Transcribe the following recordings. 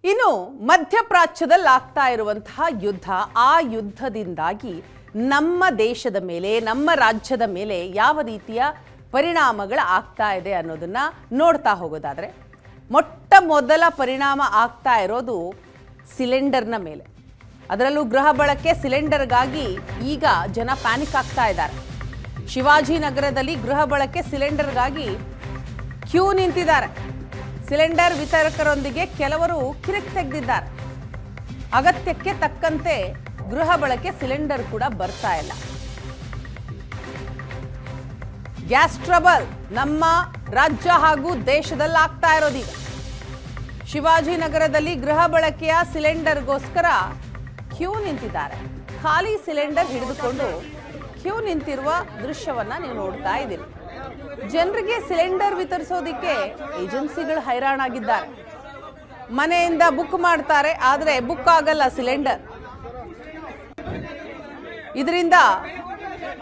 ಇನ್ನು ಮಧ್ಯಪ್ರಾಚ್ಯದಲ್ಲಿ ಆಗ್ತಾ ಇರುವಂತಹ ಯುದ್ಧ, ಆ ಯುದ್ಧದಿಂದಾಗಿ ನಮ್ಮ ದೇಶದ ಮೇಲೆ, ನಮ್ಮ ರಾಜ್ಯದ ಮೇಲೆ ಯಾವ ರೀತಿಯ ಪರಿಣಾಮಗಳು ಆಗ್ತಾ ಇದೆ ಅನ್ನೋದನ್ನ ನೋಡ್ತಾ ಹೋಗೋದಾದ್ರೆ, ಮೊಟ್ಟ ಮೊದಲ ಪರಿಣಾಮ ಆಗ್ತಾ ಇರೋದು ಸಿಲಿಂಡರ್ನ ಮೇಲೆ. ಅದರಲ್ಲೂ ಗೃಹ ಬಳಕೆ ಸಿಲಿಂಡರ್ಗಾಗಿ ಈಗ ಜನ ಪ್ಯಾನಿಕ್ ಆಗ್ತಾ ಇದ್ದಾರೆ. ಶಿವಾಜಿನಗರದಲ್ಲಿ ಗೃಹ ಬಳಕೆ ಸಿಲಿಂಡರ್ಗಾಗಿ ಕ್ಯೂ ನಿಂತಿದ್ದಾರೆ. ಸಿಲಿಂಡರ್ ವಿತರಕರೊಂದಿಗೆ ಕೆಲವರು ಕಿರಿಕ್ ತೆಗೆದಿದ್ದಾರೆ. ಅಗತ್ಯಕ್ಕೆ ತಕ್ಕಂತೆ ಗೃಹ ಬಳಕೆ ಸಿಲಿಂಡರ್ ಕೂಡ ಬರ್ತಾ ಇಲ್ಲ. ಗ್ಯಾಸ್ ಟ್ರಬಲ್ ನಮ್ಮ ರಾಜ್ಯ ಹಾಗೂ ದೇಶದಲ್ಲಿ ಆಗ್ತಾ ಇರೋದೀಗ. ಶಿವಾಜಿನಗರದಲ್ಲಿ ಗೃಹ ಬಳಕೆಯ ಸಿಲಿಂಡರ್ಗೋಸ್ಕರ ಕ್ಯೂ ನಿಂತಿದ್ದಾರೆ. ಖಾಲಿ ಸಿಲಿಂಡರ್ ಹಿಡಿದುಕೊಂಡು ಕ್ಯೂ ನಿಂತಿರುವ ದೃಶ್ಯವನ್ನ ನೀವು ನೋಡ್ತಾ ಇದ್ದೀರಿ. ಜನರಿಗೆ ಸಿಲಿಂಡರ್ ವಿತರಿಸೋದಿಕ್ಕೆ ಏಜೆನ್ಸಿಗಳು ಹೈರಾಣಾಗಿದ್ದಾರೆ. ಮನೆಯಿಂದ ಬುಕ್ ಮಾಡ್ತಾರೆ, ಆದರೆ ಬುಕ್ ಆಗಲ್ಲ ಸಿಲಿಂಡರ್. ಇದರಿಂದ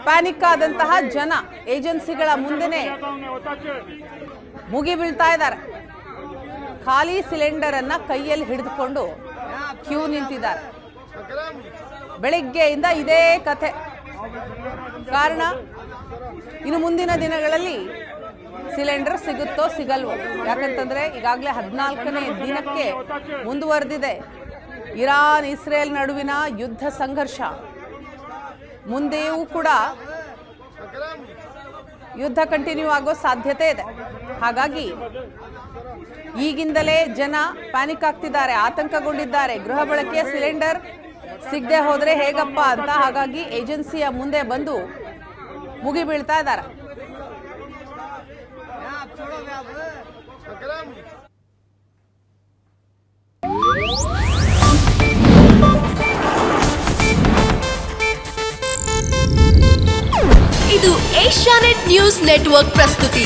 ಪ್ಯಾನಿಕ್ ಆದಂತಹ ಜನ ಏಜೆನ್ಸಿಗಳ ಮುಂದೆನೆ ಮುಗಿ ಬೀಳ್ತಾ ಇದ್ದಾರೆ. ಖಾಲಿ ಸಿಲಿಂಡರ್ ಅನ್ನ ಕೈಯಲ್ಲಿ ಹಿಡಿದುಕೊಂಡು ಕ್ಯೂ ನಿಂತಿದ್ದಾರೆ. ಬೆಳಿಗ್ಗೆಯಿಂದ ಇದೇ ಕಥೆ. ಕಾರಣ, ಇನ್ನು ಮುಂದಿನ ದಿನಗಳಲ್ಲಿ ಸಿಲಿಂಡರ್ ಸಿಗುತ್ತೋ ಸಿಗಲ್ವೋ. ಯಾಕಂತಂದ್ರೆ ಈಗಾಗಲೇ 14ನೇ ದಿನಕ್ಕೆ ಮುಂದುವರೆದಿದೆ ಇರಾನ್ ಇಸ್ರೇಲ್ ನಡುವಿನ ಯುದ್ಧ ಸಂಘರ್ಷ. ಮುಂದೆಯೂ ಕೂಡ ಯುದ್ಧ ಕಂಟಿನ್ಯೂ ಆಗೋ ಸಾಧ್ಯತೆ ಇದೆ. ಹಾಗಾಗಿ ಈಗಿಂದಲೇ ಜನ ಪ್ಯಾನಿಕ್ ಆಗ್ತಿದ್ದಾರೆ, ಆತಂಕಗೊಂಡಿದ್ದಾರೆ. ಗೃಹ ಬಳಕೆಯ ಸಿಲಿಂಡರ್ ಸಿಗದೆ ಹೋದ್ರೆ ಹೇಗಪ್ಪ ಅಂತ. ಹಾಗಾಗಿ ಏಜೆನ್ಸಿಯ ಮುಂದೆ ಬಂದು ಮುಗಿ ಬೀಳ್ತಾ ಇದ್ದಾರೆ. ಇದು ಏಷ್ಯಾನೆಟ್ ನ್ಯೂಸ್ ನೆಟ್ವರ್ಕ್ ಪ್ರಸ್ತುತಿ.